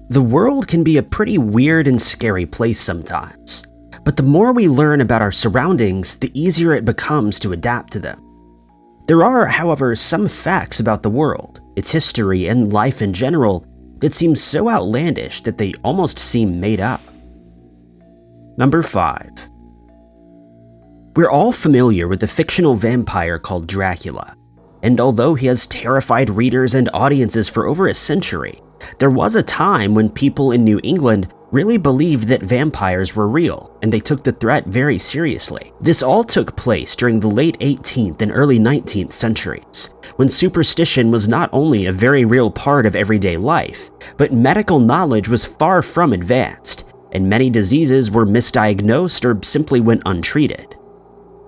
The world can be a pretty weird and scary place sometimes, but the more we learn about our surroundings, the easier it becomes to adapt to them. There are, however, some facts about the world, its history, and life in general that seem so outlandish that they almost seem made up. Number 5. We're all familiar with the fictional vampire called Dracula, and although he has terrified readers and audiences for over a century, there was a time when people in New England really believed that vampires were real, and they took the threat very seriously. This all took place during the late 18th and early 19th centuries, when superstition was not only a very real part of everyday life, but medical knowledge was far from advanced, and many diseases were misdiagnosed or simply went untreated.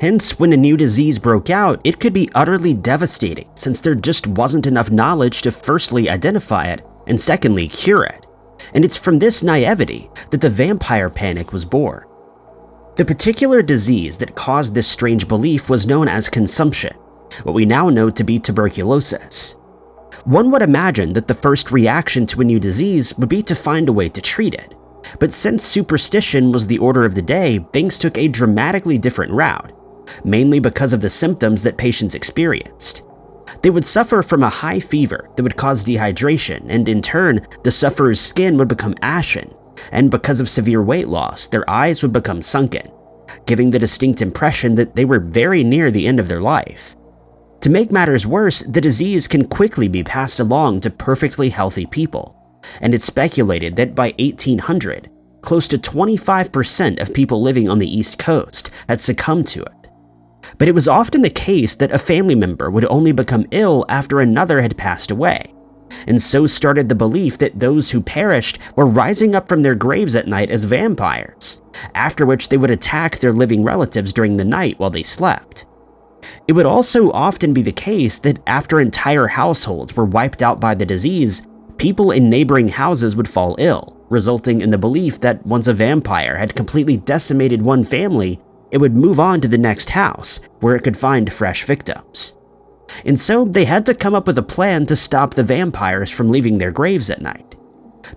Hence, when a new disease broke out, it could be utterly devastating since there just wasn't enough knowledge to firstly identify it and secondly cure it. And it's from this naivety that the vampire panic was born. The particular disease that caused this strange belief was known as consumption, what we now know to be tuberculosis. One would imagine that the first reaction to a new disease would be to find a way to treat it, but since superstition was the order of the day, things took a dramatically different route, mainly because of the symptoms that patients experienced. They would suffer from a high fever that would cause dehydration, and in turn, the sufferer's skin would become ashen, and because of severe weight loss, their eyes would become sunken, giving the distinct impression that they were very near the end of their life. To make matters worse, the disease can quickly be passed along to perfectly healthy people, and it's speculated that by 1800, close to 25% of people living on the East Coast had succumbed to it. But it was often the case that a family member would only become ill after another had passed away, and so started the belief that those who perished were rising up from their graves at night as vampires, after which they would attack their living relatives during the night while they slept. It would also often be the case that after entire households were wiped out by the disease, people in neighboring houses would fall ill, resulting in the belief that once a vampire had completely decimated one family, it would move on to the next house, where it could find fresh victims. And so they had to come up with a plan to stop the vampires from leaving their graves at night.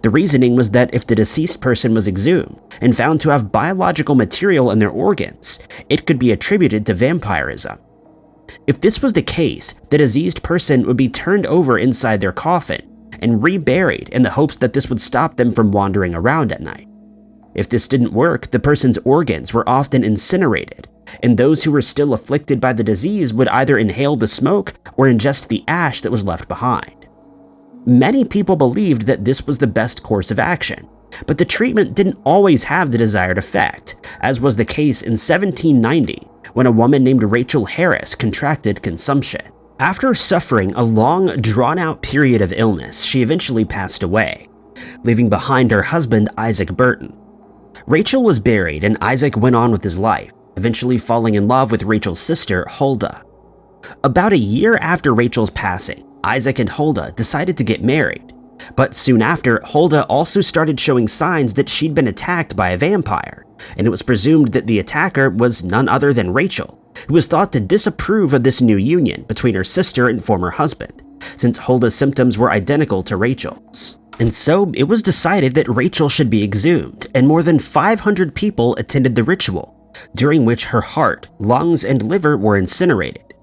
The reasoning was that if the deceased person was exhumed and found to have biological material in their organs, it could be attributed to vampirism. If this was the case, the diseased person would be turned over inside their coffin and reburied in the hopes that this would stop them from wandering around at night. If this didn't work, the person's organs were often incinerated, and those who were still afflicted by the disease would either inhale the smoke or ingest the ash that was left behind. Many people believed that this was the best course of action, but the treatment didn't always have the desired effect, as was the case in 1790 when a woman named Rachel Harris contracted consumption. After suffering a long, drawn-out period of illness, she eventually passed away, leaving behind her husband Isaac Burton. Rachel was buried and Isaac went on with his life, eventually falling in love with Rachel's sister, Huldah. About a year after Rachel's passing, Isaac and Huldah decided to get married, but soon after, Huldah also started showing signs that she'd been attacked by a vampire, and it was presumed that the attacker was none other than Rachel, who was thought to disapprove of this new union between her sister and former husband, since Huldah's symptoms were identical to Rachel's. And so it was decided that Rachel should be exhumed, and more than 500 people attended the ritual, during which her heart, lungs, and liver were incinerated.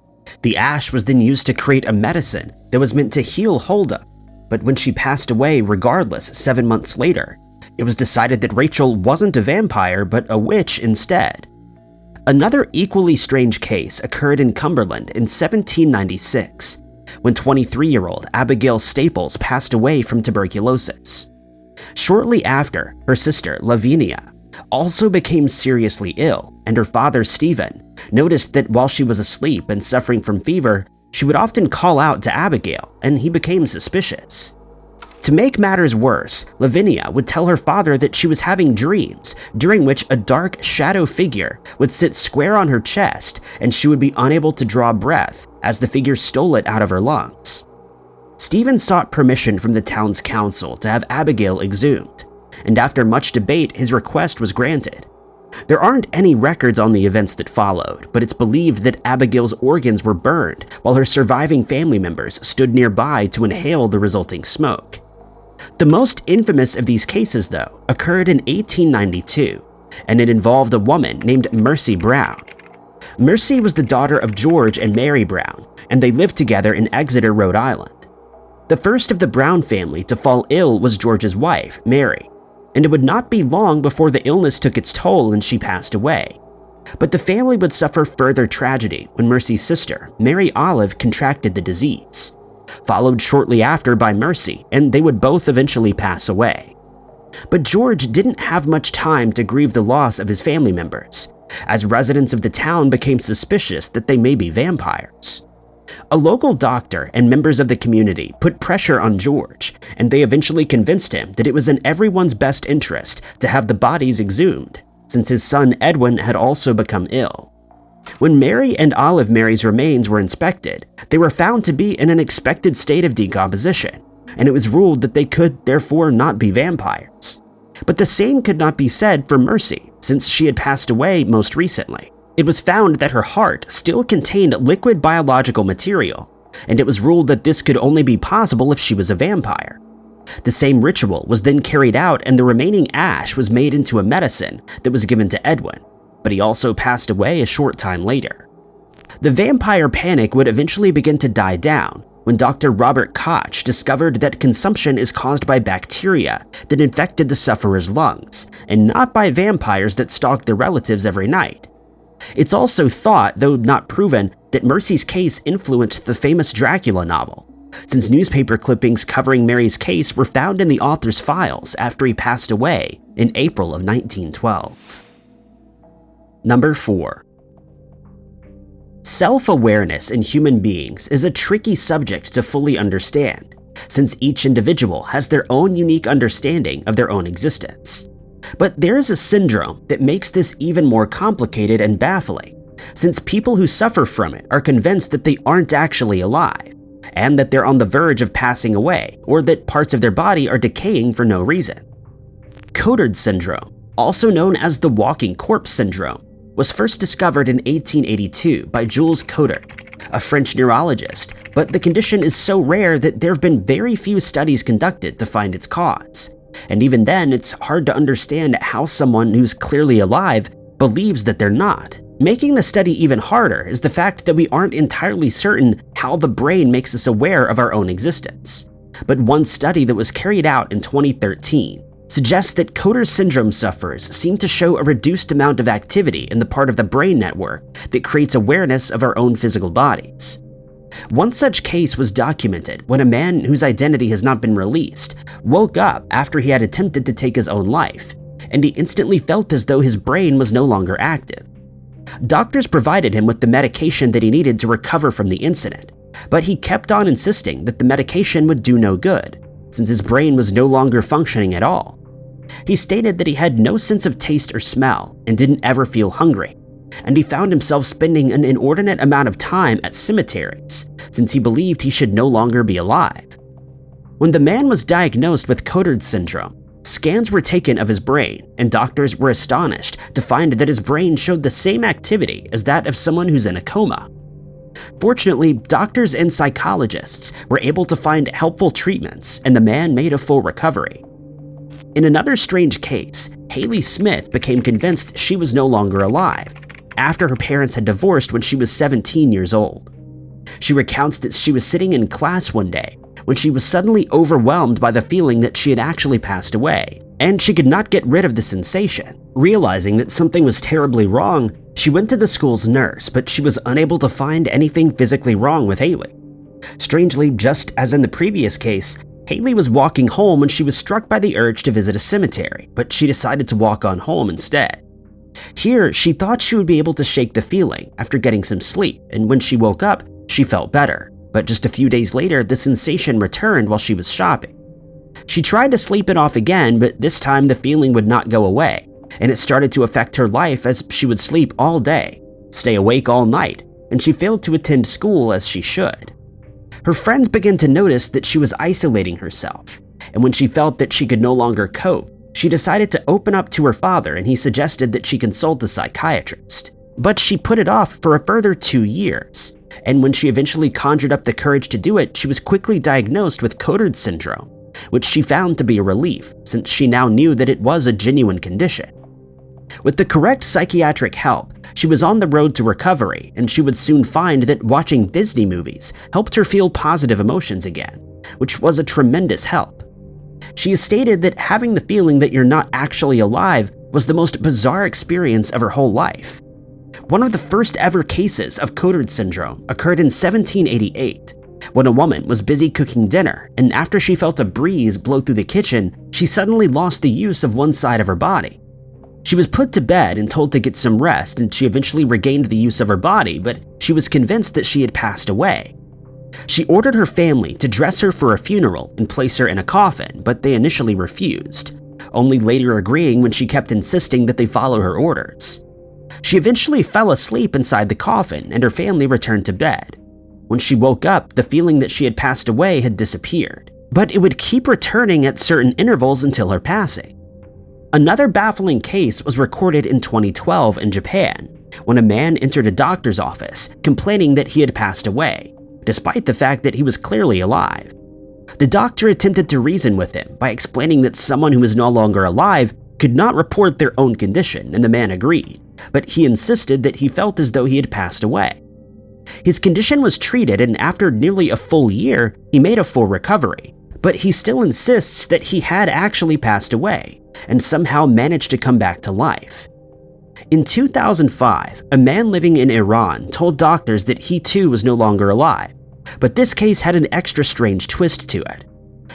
The ash was then used to create a medicine that was meant to heal Huldah, but when she passed away regardless 7 months later, it was decided that Rachel wasn't a vampire but a witch instead. Another equally strange case occurred in Cumberland in 1796, when 23-year-old Abigail Staples passed away from tuberculosis. Shortly after, her sister, Lavinia, also became seriously ill, and her father, Stephen, noticed that while she was asleep and suffering from fever, she would often call out to Abigail, and he became suspicious. To make matters worse, Lavinia would tell her father that she was having dreams, during which a dark shadow figure would sit square on her chest, and she would be unable to draw breath as the figure stole it out of her lungs. Stephen sought permission from the town's council to have Abigail exhumed, and after much debate, his request was granted. There aren't any records on the events that followed, but it's believed that Abigail's organs were burned while her surviving family members stood nearby to inhale the resulting smoke. The most infamous of these cases, though, occurred in 1892, and it involved a woman named Mercy Brown. Mercy was the daughter of George and Mary Brown, and they lived together in Exeter, Rhode Island. The first of the Brown family to fall ill was George's wife, Mary, and it would not be long before the illness took its toll and she passed away. But the family would suffer further tragedy when Mercy's sister, Mary Olive, contracted the disease, followed shortly after by Mercy, and they would both eventually pass away. But George didn't have much time to grieve the loss of his family members, as residents of the town became suspicious that they may be vampires. A local doctor and members of the community put pressure on George, and they eventually convinced him that it was in everyone's best interest to have the bodies exhumed, since his son Edwin had also become ill. When Mary and Olive Mary's remains were inspected, they were found to be in an expected state of decomposition, and it was ruled that they could therefore not be vampires. But the same could not be said for Mercy, since she had passed away most recently. It was found that her heart still contained liquid biological material, and it was ruled that this could only be possible if she was a vampire. The same ritual was then carried out, and the remaining ash was made into a medicine that was given to Edwin, but he also passed away a short time later. The vampire panic would eventually begin to die down when Dr. Robert Koch discovered that consumption is caused by bacteria that infected the sufferer's lungs, and not by vampires that stalk their relatives every night. It's also thought, though not proven, that Mercy's case influenced the famous Dracula novel, since newspaper clippings covering Mary's case were found in the author's files after he passed away in April of 1912. Number 4. Self-awareness in human beings is a tricky subject to fully understand, since each individual has their own unique understanding of their own existence. But there is a syndrome that makes this even more complicated and baffling, since people who suffer from it are convinced that they aren't actually alive, and that they're on the verge of passing away, or that parts of their body are decaying for no reason. Cotard syndrome, also known as the walking corpse syndrome, was first discovered in 1882 by Jules Cotard, a French neurologist, but the condition is so rare that there have been very few studies conducted to find its cause. And even then, it's hard to understand how someone who's clearly alive believes that they're not. Making the study even harder is the fact that we aren't entirely certain how the brain makes us aware of our own existence. But one study that was carried out in 2013 suggests that Cotard syndrome sufferers seem to show a reduced amount of activity in the part of the brain network that creates awareness of our own physical bodies. One such case was documented when a man whose identity has not been released woke up after he had attempted to take his own life, and he instantly felt as though his brain was no longer active. Doctors provided him with the medication that he needed to recover from the incident, but he kept on insisting that the medication would do no good, since his brain was no longer functioning at all. He stated that he had no sense of taste or smell and didn't ever feel hungry, and he found himself spending an inordinate amount of time at cemeteries, since he believed he should no longer be alive. When the man was diagnosed with Cotard syndrome, scans were taken of his brain, and doctors were astonished to find that his brain showed the same activity as that of someone who's in a coma. Fortunately, doctors and psychologists were able to find helpful treatments, and the man made a full recovery. In another strange case, Haley Smith became convinced she was no longer alive after her parents had divorced when she was 17 years old. She recounts that she was sitting in class one day when she was suddenly overwhelmed by the feeling that she had actually passed away, and she could not get rid of the sensation. Realizing that something was terribly wrong, she went to the school's nurse, but she was unable to find anything physically wrong with Haley. Strangely, just as in the previous case, Haley was walking home when she was struck by the urge to visit a cemetery, but she decided to walk on home instead. Here, she thought she would be able to shake the feeling after getting some sleep, and when she woke up, she felt better. But just a few days later, the sensation returned while she was shopping. She tried to sleep it off again, but this time the feeling would not go away, and it started to affect her life as she would sleep all day, stay awake all night, and she failed to attend school as she should. Her friends began to notice that she was isolating herself, and when she felt that she could no longer cope, she decided to open up to her father, and he suggested that she consult a psychiatrist. But she put it off for a further 2 years, and when she eventually conjured up the courage to do it, she was quickly diagnosed with Cotard syndrome, which she found to be a relief since she now knew that it was a genuine condition. With the correct psychiatric help, she was on the road to recovery, and she would soon find that watching Disney movies helped her feel positive emotions again, which was a tremendous help. She has stated that having the feeling that you're not actually alive was the most bizarre experience of her whole life. One of the first ever cases of Cotard syndrome occurred in 1788, when a woman was busy cooking dinner, and after she felt a breeze blow through the kitchen, she suddenly lost the use of one side of her body. She was put to bed and told to get some rest, and she eventually regained the use of her body, but she was convinced that she had passed away. She ordered her family to dress her for a funeral and place her in a coffin, but they initially refused, only later agreeing when she kept insisting that they follow her orders. She eventually fell asleep inside the coffin, and her family returned to bed. When she woke up, the feeling that she had passed away had disappeared, but it would keep returning at certain intervals until her passing. Another baffling case was recorded in 2012 in Japan, when a man entered a doctor's office complaining that he had passed away, despite the fact that he was clearly alive. The doctor attempted to reason with him by explaining that someone who is no longer alive could not report their own condition, and the man agreed, but he insisted that he felt as though he had passed away. His condition was treated, and after nearly a full year, he made a full recovery, but he still insists that he had actually passed away and somehow managed to come back to life. In 2005, a man living in Iran told doctors that he too was no longer alive, but this case had an extra strange twist to it.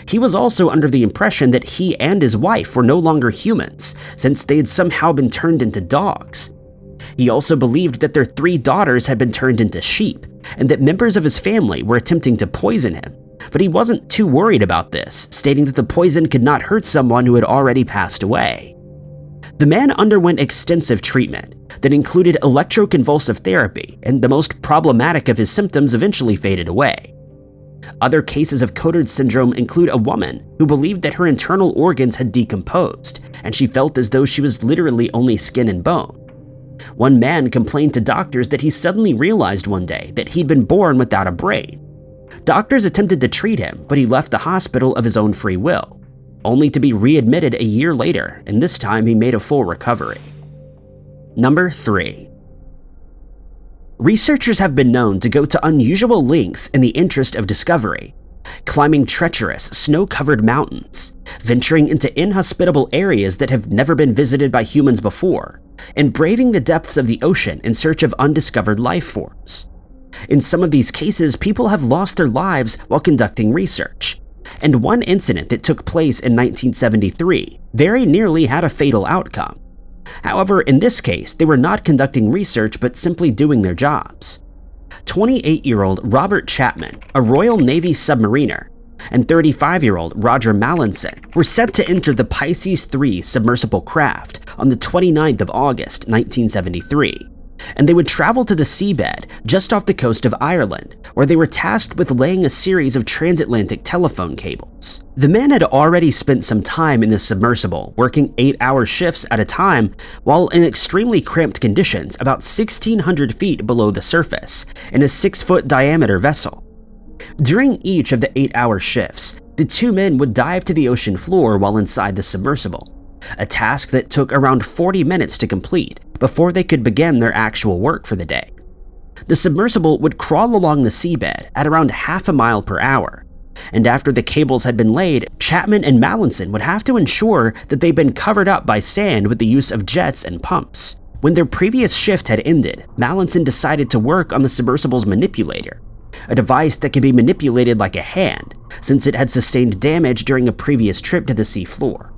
He was also under the impression that he and his wife were no longer humans, since they had somehow been turned into dogs. He also believed that their 3 daughters had been turned into sheep, and that members of his family were attempting to poison him, but he wasn't too worried about this, stating that the poison could not hurt someone who had already passed away. The man underwent extensive treatment that included electroconvulsive therapy, and the most problematic of his symptoms eventually faded away. Other cases of Cotard syndrome include a woman who believed that her internal organs had decomposed, and she felt as though she was literally only skin and bone. One man complained to doctors that he suddenly realized one day that he'd been born without a brain. Doctors attempted to treat him, but he left the hospital of his own free will, only to be readmitted a year later, and this time he made a full recovery. Number 3. Researchers have been known to go to unusual lengths in the interest of discovery, climbing treacherous, snow-covered mountains, venturing into inhospitable areas that have never been visited by humans before, and braving the depths of the ocean in search of undiscovered life forms. In some of these cases, people have lost their lives while conducting research, and one incident that took place in 1973 very nearly had a fatal outcome. However, in this case, they were not conducting research but simply doing their jobs. 28-year-old Robert Chapman, a Royal Navy submariner, and 35-year-old Roger Mallinson were set to enter the Pisces 3 submersible craft on the 29th of August, 1973, and they would travel to the seabed just off the coast of Ireland, where they were tasked with laying a series of transatlantic telephone cables. The men had already spent some time in the submersible, working 8-hour shifts at a time while in extremely cramped conditions about 1,600 feet below the surface in a 6-foot diameter vessel. During each of the 8-hour shifts, the 2 men would dive to the ocean floor while inside the submersible, a task that took around 40 minutes to complete before they could begin their actual work for the day. The submersible would crawl along the seabed at around half a mile per hour, and after the cables had been laid, Chapman and Mallinson would have to ensure that they'd been covered up by sand with the use of jets and pumps. When their previous shift had ended, Mallinson decided to work on the submersible's manipulator, a device that can be manipulated like a hand, since it had sustained damage during a previous trip to the seafloor.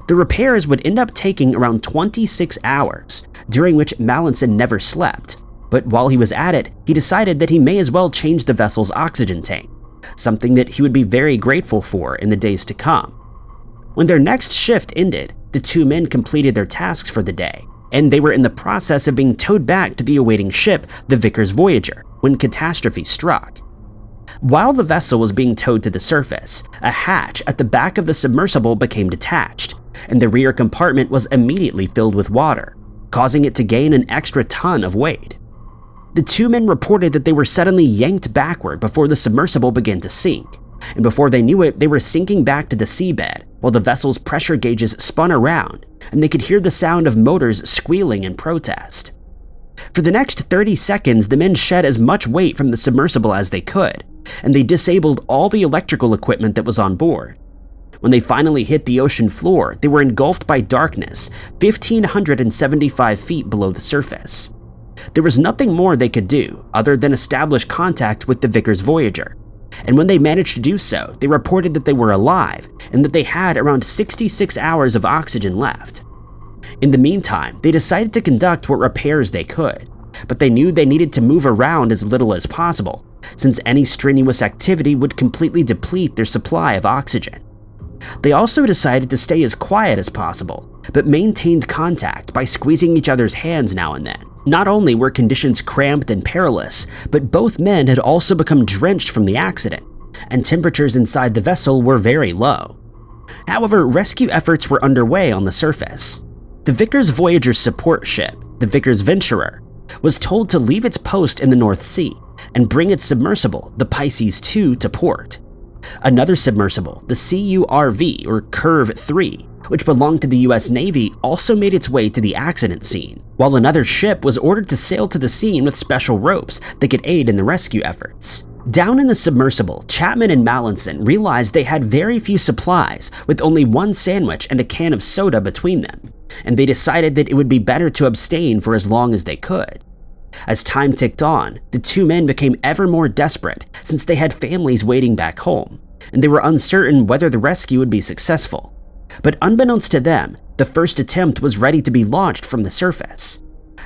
The repairs would end up taking around 26 hours, during which Mallinson never slept, but while he was at it, he decided that he may as well change the vessel's oxygen tank, something that he would be very grateful for in the days to come. When their next shift ended, the 2 men completed their tasks for the day, and they were in the process of being towed back to the awaiting ship, the Vickers Voyager, when catastrophe struck. While the vessel was being towed to the surface, a hatch at the back of the submersible became detached, and the rear compartment was immediately filled with water, causing it to gain an extra ton of weight. The 2 men reported that they were suddenly yanked backward before the submersible began to sink, and before they knew it, they were sinking back to the seabed while the vessel's pressure gauges spun around and they could hear the sound of motors squealing in protest. For the next 30 seconds, the men shed as much weight from the submersible as they could, and they disabled all the electrical equipment that was on board. When they finally hit the ocean floor, they were engulfed by darkness 1,575 feet below the surface. There was nothing more they could do other than establish contact with the Vickers Voyager, and when they managed to do so, they reported that they were alive and that they had around 66 hours of oxygen left. In the meantime, they decided to conduct what repairs they could, but they knew they needed to move around as little as possible, since any strenuous activity would completely deplete their supply of oxygen. They also decided to stay as quiet as possible, but maintained contact by squeezing each other's hands now and then. Not only were conditions cramped and perilous, but both men had also become drenched from the accident, and temperatures inside the vessel were very low. However, rescue efforts were underway on the surface. The Vickers Voyager's support ship, the Vickers Venturer, was told to leave its post in the North Sea and bring its submersible, the Pisces II, to port. Another submersible, the CURV or Curve 3, which belonged to the US Navy, also made its way to the accident scene, while another ship was ordered to sail to the scene with special ropes that could aid in the rescue efforts. Down in the submersible, Chapman and Mallinson realized they had very few supplies, with only one sandwich and a can of soda between them, and they decided that it would be better to abstain for as long as they could. As time ticked on, the two men became ever more desperate since they had families waiting back home, and they were uncertain whether the rescue would be successful. But unbeknownst to them, the first attempt was ready to be launched from the surface.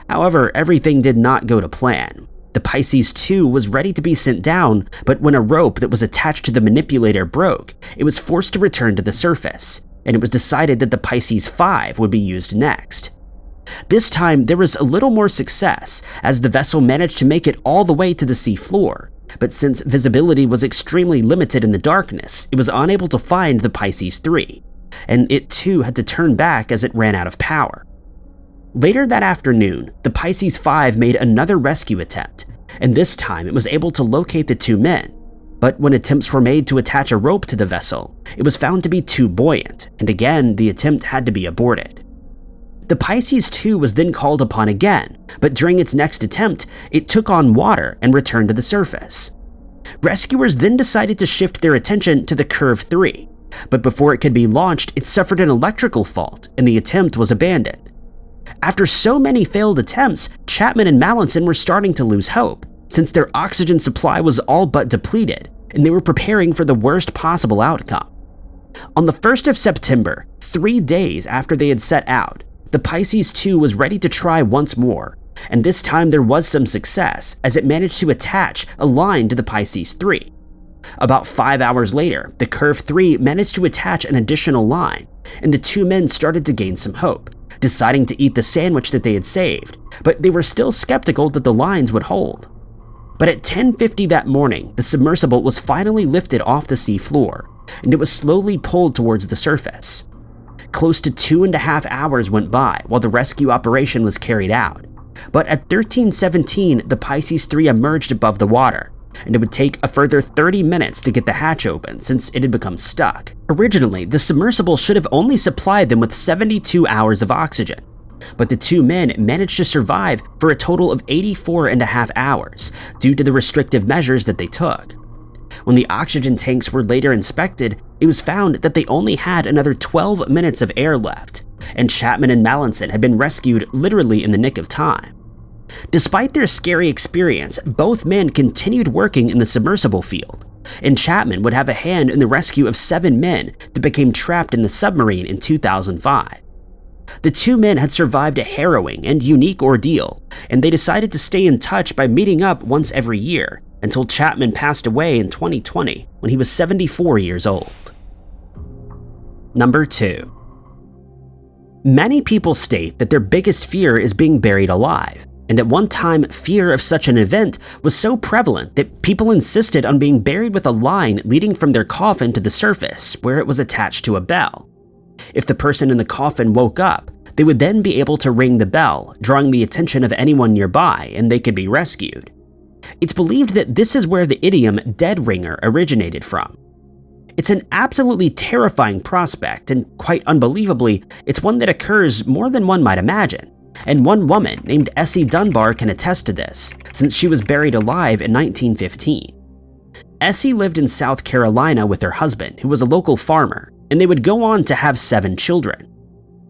However, everything did not go to plan. The Pisces II was ready to be sent down, but when a rope that was attached to the manipulator broke, it was forced to return to the surface, and it was decided that the Pisces V would be used next. This time, there was a little more success, as the vessel managed to make it all the way to the sea floor, but since visibility was extremely limited in the darkness, it was unable to find the Pisces III, and it too had to turn back as it ran out of power. Later that afternoon, the Pisces V made another rescue attempt, and this time it was able to locate the two men, but when attempts were made to attach a rope to the vessel, it was found to be too buoyant, and again the attempt had to be aborted. The Pisces II was then called upon again, but during its next attempt, it took on water and returned to the surface. Rescuers then decided to shift their attention to the Curve 3, but before it could be launched, it suffered an electrical fault and the attempt was abandoned. After so many failed attempts, Chapman and Mallinson were starting to lose hope, since their oxygen supply was all but depleted, and they were preparing for the worst possible outcome. On the 1st of September, 3 days after they had set out, the Pisces II was ready to try once more, and this time there was some success as it managed to attach a line to the Pisces III. About 5 hours later, the Curve 3 managed to attach an additional line, and the two men started to gain some hope, deciding to eat the sandwich that they had saved, but they were still skeptical that the lines would hold. But at 10:50 that morning, the submersible was finally lifted off the sea floor, and it was slowly pulled towards the surface. Close to 2.5 hours went by while the rescue operation was carried out, but at 13:17, the Pisces III emerged above the water, and it would take a further 30 minutes to get the hatch open since it had become stuck. Originally, the submersible should have only supplied them with 72 hours of oxygen, but the two men managed to survive for a total of 84.5 hours due to the restrictive measures that they took. When the oxygen tanks were later inspected, it was found that they only had another 12 minutes of air left, and Chapman and Mallinson had been rescued literally in the nick of time. Despite their scary experience, both men continued working in the submersible field, and Chapman would have a hand in the rescue of 7 men that became trapped in the submarine in 2005. The two men had survived a harrowing and unique ordeal, and they decided to stay in touch by meeting up once every year, until Chapman passed away in 2020 when he was 74 years old. Number 2. Many people state that their biggest fear is being buried alive, and at one time, fear of such an event was so prevalent that people insisted on being buried with a line leading from their coffin to the surface, where it was attached to a bell. If the person in the coffin woke up, they would then be able to ring the bell, drawing the attention of anyone nearby, and they could be rescued. It's believed that this is where the idiom dead ringer originated from. It's an absolutely terrifying prospect, and quite unbelievably, it's one that occurs more than one might imagine. And one woman named Essie Dunbar can attest to this, since she was buried alive in 1915. Essie lived in South Carolina with her husband, who was a local farmer, and they would go on to have 7 children.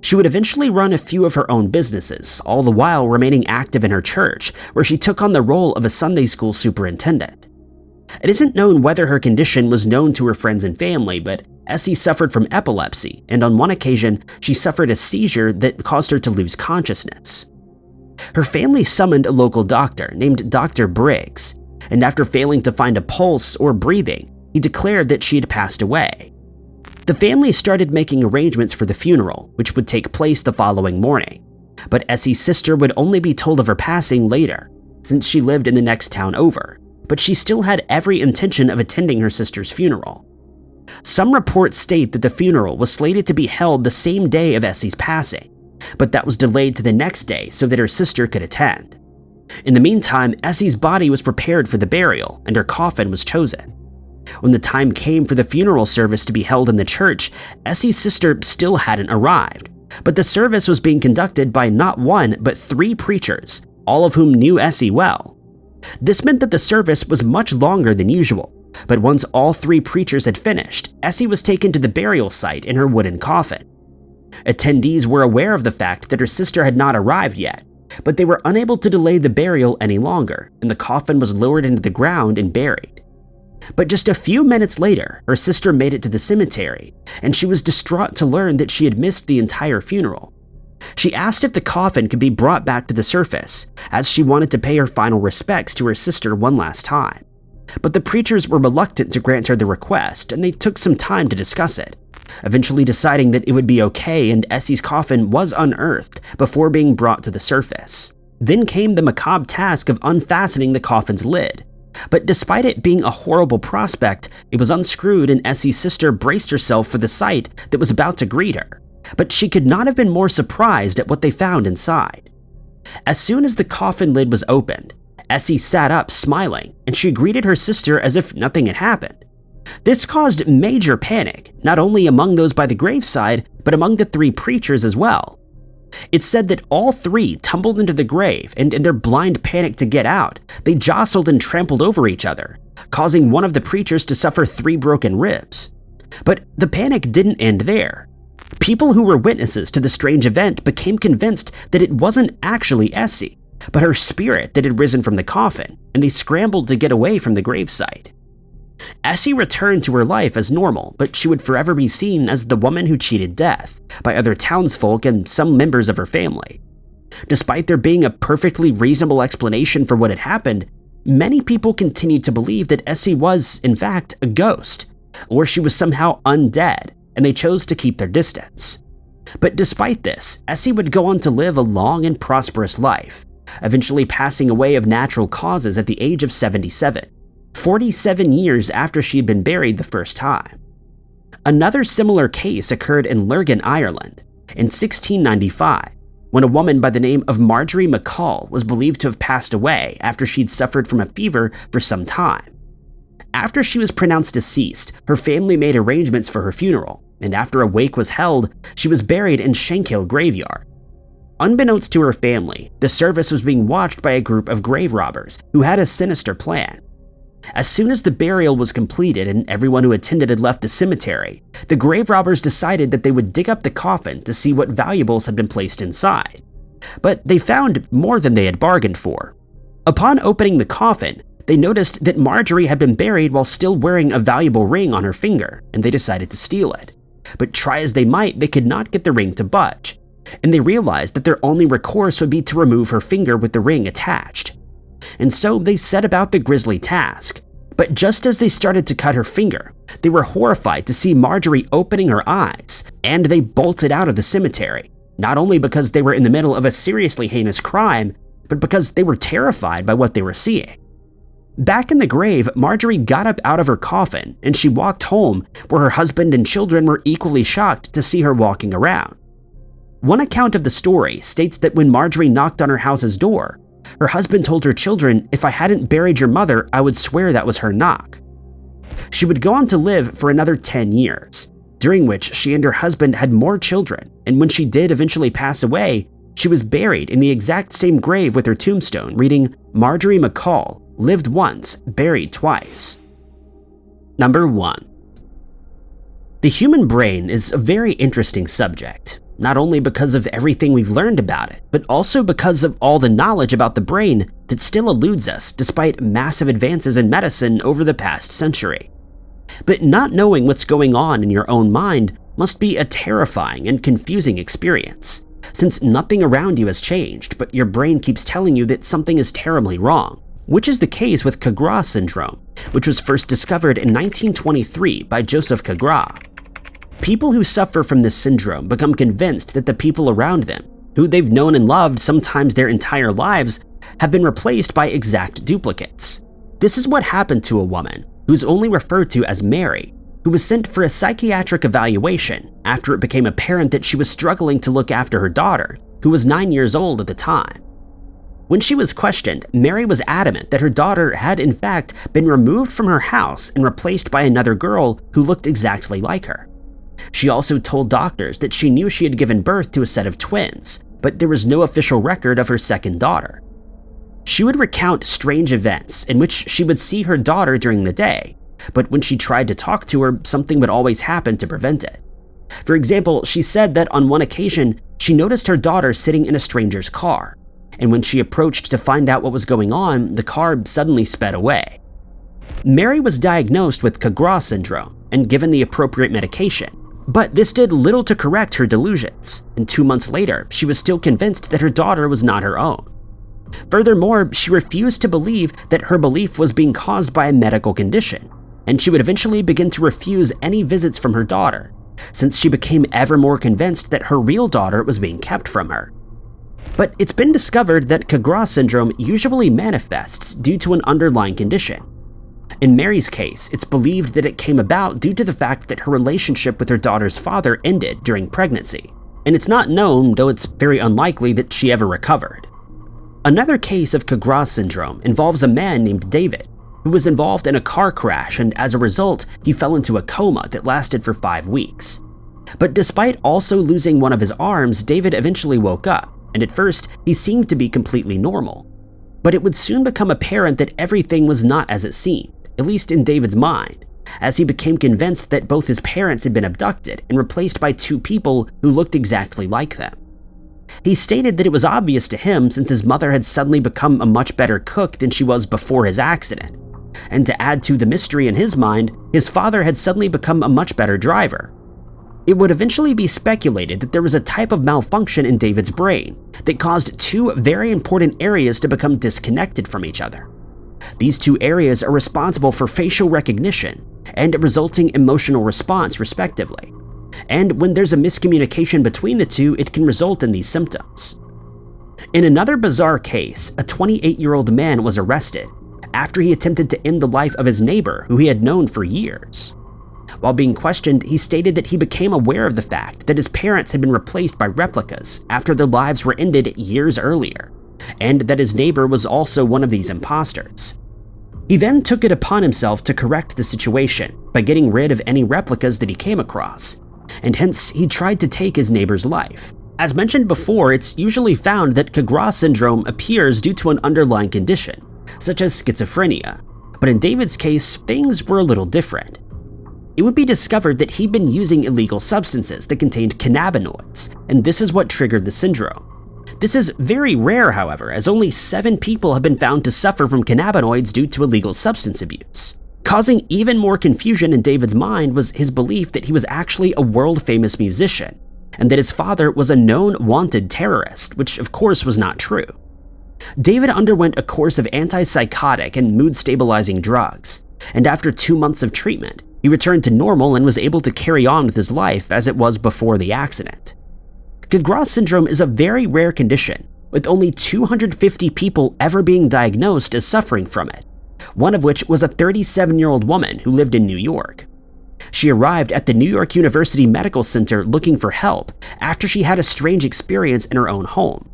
She would eventually run a few of her own businesses, all the while remaining active in her church, where she took on the role of a Sunday school superintendent. It isn't known whether her condition was known to her friends and family, but Essie suffered from epilepsy, and on one occasion, she suffered a seizure that caused her to lose consciousness. Her family summoned a local doctor named Dr. Briggs, and after failing to find a pulse or breathing, he declared that she had passed away. The family started making arrangements for the funeral, which would take place the following morning, but Essie's sister would only be told of her passing later, since she lived in the next town over, but she still had every intention of attending her sister's funeral. Some reports state that the funeral was slated to be held the same day of Essie's passing, but that was delayed to the next day so that her sister could attend. In the meantime, Essie's body was prepared for the burial, and her coffin was chosen. When the time came for the funeral service to be held in the church, Essie's sister still hadn't arrived, but the service was being conducted by not one but 3 preachers, all of whom knew Essie well. This meant that the service was much longer than usual, but once all 3 preachers had finished, Essie was taken to the burial site in her wooden coffin. Attendees were aware of the fact that her sister had not arrived yet, but they were unable to delay the burial any longer, and the coffin was lowered into the ground and buried. But just a few minutes later, her sister made it to the cemetery, and she was distraught to learn that she had missed the entire funeral. She asked if the coffin could be brought back to the surface, as she wanted to pay her final respects to her sister one last time. But the preachers were reluctant to grant her the request, and they took some time to discuss it, eventually deciding that it would be okay, and Essie's coffin was unearthed before being brought to the surface. Then came the macabre task of unfastening the coffin's lid. But despite it being a horrible prospect, it was unscrewed, and Essie's sister braced herself for the sight that was about to greet her. But she could not have been more surprised at what they found inside. As soon as the coffin lid was opened, Essie sat up smiling, and she greeted her sister as if nothing had happened. This caused major panic, not only among those by the graveside, but among the 3 preachers as well. It's said that all 3 tumbled into the grave, and in their blind panic to get out, they jostled and trampled over each other, causing one of the preachers to suffer 3 broken ribs. But the panic didn't end there. People who were witnesses to the strange event became convinced that it wasn't actually Essie, but her spirit that had risen from the coffin, and they scrambled to get away from the gravesite. Essie returned to her life as normal, but she would forever be seen as the woman who cheated death by other townsfolk and some members of her family. Despite there being a perfectly reasonable explanation for what had happened, many people continued to believe that Essie was, in fact, a ghost, or she was somehow undead, and they chose to keep their distance. But despite this, Essie would go on to live a long and prosperous life, eventually passing away of natural causes at the age of 77. 47 years after she had been buried the first time. Another similar case occurred in Lurgan, Ireland, in 1695, when a woman by the name of Marjorie McCall was believed to have passed away after she'd suffered from a fever for some time. After she was pronounced deceased, her family made arrangements for her funeral, and after a wake was held, she was buried in Shankill graveyard. Unbeknownst to her family, the service was being watched by a group of grave robbers who had a sinister plan. As soon as the burial was completed and everyone who attended had left the cemetery, the grave robbers decided that they would dig up the coffin to see what valuables had been placed inside. But they found more than they had bargained for. Upon opening the coffin, they noticed that Marjorie had been buried while still wearing a valuable ring on her finger, and they decided to steal it. But try as they might, they could not get the ring to budge, and they realized that their only recourse would be to remove her finger with the ring attached. And so they set about the grisly task. But just as they started to cut her finger, they were horrified to see Marjorie opening her eyes, and they bolted out of the cemetery, not only because they were in the middle of a seriously heinous crime, but because they were terrified by what they were seeing. Back in the grave, Marjorie got up out of her coffin, and she walked home, where her husband and children were equally shocked to see her walking around. One account of the story states that when Marjorie knocked on her house's door, her husband told her children, "If I hadn't buried your mother, I would swear that was her knock." She would go on to live for another 10 years, during which she and her husband had more children, and when she did eventually pass away, she was buried in the exact same grave with her tombstone reading, "Marjorie McCall, lived once, buried twice." Number 1. The human brain is a very interesting subject, not only because of everything we've learned about it, but also because of all the knowledge about the brain that still eludes us despite massive advances in medicine over the past century. But not knowing what's going on in your own mind must be a terrifying and confusing experience, since nothing around you has changed, but your brain keeps telling you that something is terribly wrong, which is the case with Cagras syndrome, which was first discovered in 1923 by Joseph Cagras. People who suffer from this syndrome become convinced that the people around them, who they've known and loved sometimes their entire lives, have been replaced by exact duplicates. This is what happened to a woman, who's only referred to as Mary, who was sent for a psychiatric evaluation after it became apparent that she was struggling to look after her daughter, who was 9 years old at the time. When she was questioned, Mary was adamant that her daughter had in fact been removed from her house and replaced by another girl who looked exactly like her. She also told doctors that she knew she had given birth to a set of twins, but there was no official record of her second daughter. She would recount strange events in which she would see her daughter during the day, but when she tried to talk to her, something would always happen to prevent it. For example, she said that on one occasion, she noticed her daughter sitting in a stranger's car, and when she approached to find out what was going on, the car suddenly sped away. Mary was diagnosed with Cagras syndrome and given the appropriate medication, but this did little to correct her delusions, and 2 months later, she was still convinced that her daughter was not her own. Furthermore, she refused to believe that her belief was being caused by a medical condition, and she would eventually begin to refuse any visits from her daughter, since she became ever more convinced that her real daughter was being kept from her. But it's been discovered that Cagras syndrome usually manifests due to an underlying condition. In Mary's case, it's believed that it came about due to the fact that her relationship with her daughter's father ended during pregnancy, and it's not known, though it's very unlikely, that she ever recovered. Another case of Cagras syndrome involves a man named David, who was involved in a car crash, and as a result, he fell into a coma that lasted for 5 weeks. But despite also losing one of his arms, David eventually woke up, and at first, he seemed to be completely normal. But it would soon become apparent that everything was not as it seemed, at least in David's mind, as he became convinced that both his parents had been abducted and replaced by 2 people who looked exactly like them. He stated that it was obvious to him since his mother had suddenly become a much better cook than she was before his accident. And to add to the mystery in his mind, his father had suddenly become a much better driver. It would eventually be speculated that there was a type of malfunction in David's brain that caused 2 very important areas to become disconnected from each other. These 2 areas are responsible for facial recognition and a resulting emotional response, respectively. And when there's a miscommunication between the 2, it can result in these symptoms. In another bizarre case, a 28-year-old man was arrested after he attempted to end the life of his neighbor who he had known for years. While being questioned, he stated that he became aware of the fact that his parents had been replaced by replicas after their lives were ended years earlier, and that his neighbor was also one of these imposters. He then took it upon himself to correct the situation by getting rid of any replicas that he came across, and hence he tried to take his neighbor's life. As mentioned before, it's usually found that Cagras syndrome appears due to an underlying condition, such as schizophrenia, but in David's case, things were a little different. It would be discovered that he'd been using illegal substances that contained cannabinoids, and this is what triggered the syndrome. This is very rare, however, as only 7 people have been found to suffer from cannabinoids due to illegal substance abuse. Causing even more confusion in David's mind was his belief that he was actually a world-famous musician, and that his father was a known wanted terrorist, which of course was not true. David underwent a course of antipsychotic and mood-stabilizing drugs, and after 2 months of treatment, he returned to normal and was able to carry on with his life as it was before the accident. Cagras syndrome is a very rare condition, with only 250 people ever being diagnosed as suffering from it, one of which was a 37-year-old woman who lived in New York. She arrived at the New York University Medical Center looking for help after she had a strange experience in her own home.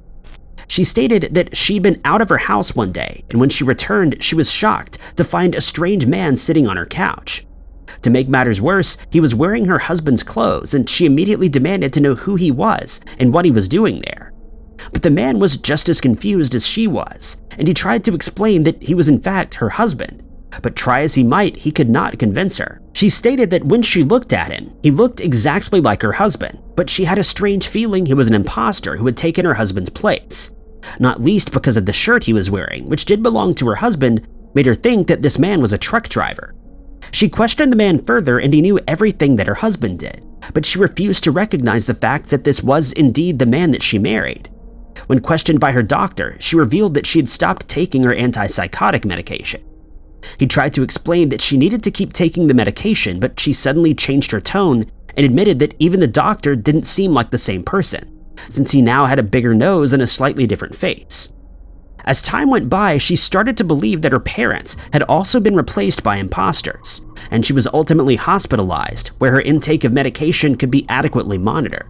She stated that she'd been out of her house one day, and when she returned, she was shocked to find a strange man sitting on her couch. To make matters worse, he was wearing her husband's clothes, and she immediately demanded to know who he was and what he was doing there. But the man was just as confused as she was, and he tried to explain that he was in fact her husband. But try as he might, he could not convince her. She stated that when she looked at him, he looked exactly like her husband, but she had a strange feeling he was an imposter who had taken her husband's place. Not least because of the shirt he was wearing, which did belong to her husband, made her think that this man was a truck driver. She questioned the man further, and he knew everything that her husband did, but she refused to recognize the fact that this was indeed the man that she married. When questioned by her doctor, she revealed that she had stopped taking her antipsychotic medication. He tried to explain that she needed to keep taking the medication, but she suddenly changed her tone and admitted that even the doctor didn't seem like the same person, since he now had a bigger nose and a slightly different face. As time went by, she started to believe that her parents had also been replaced by imposters, and she was ultimately hospitalized, where her intake of medication could be adequately monitored.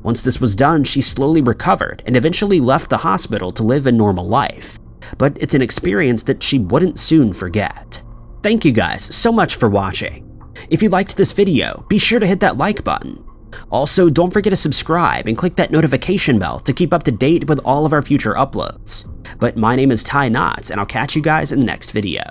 Once this was done, she slowly recovered and eventually left the hospital to live a normal life. But it's an experience that she wouldn't soon forget. Thank you guys so much for watching. If you liked this video, be sure to hit that like button. Also, don't forget to subscribe and click that notification bell to keep up to date with all of our future uploads. But my name is Ty Knotts, and I'll catch you guys in the next video.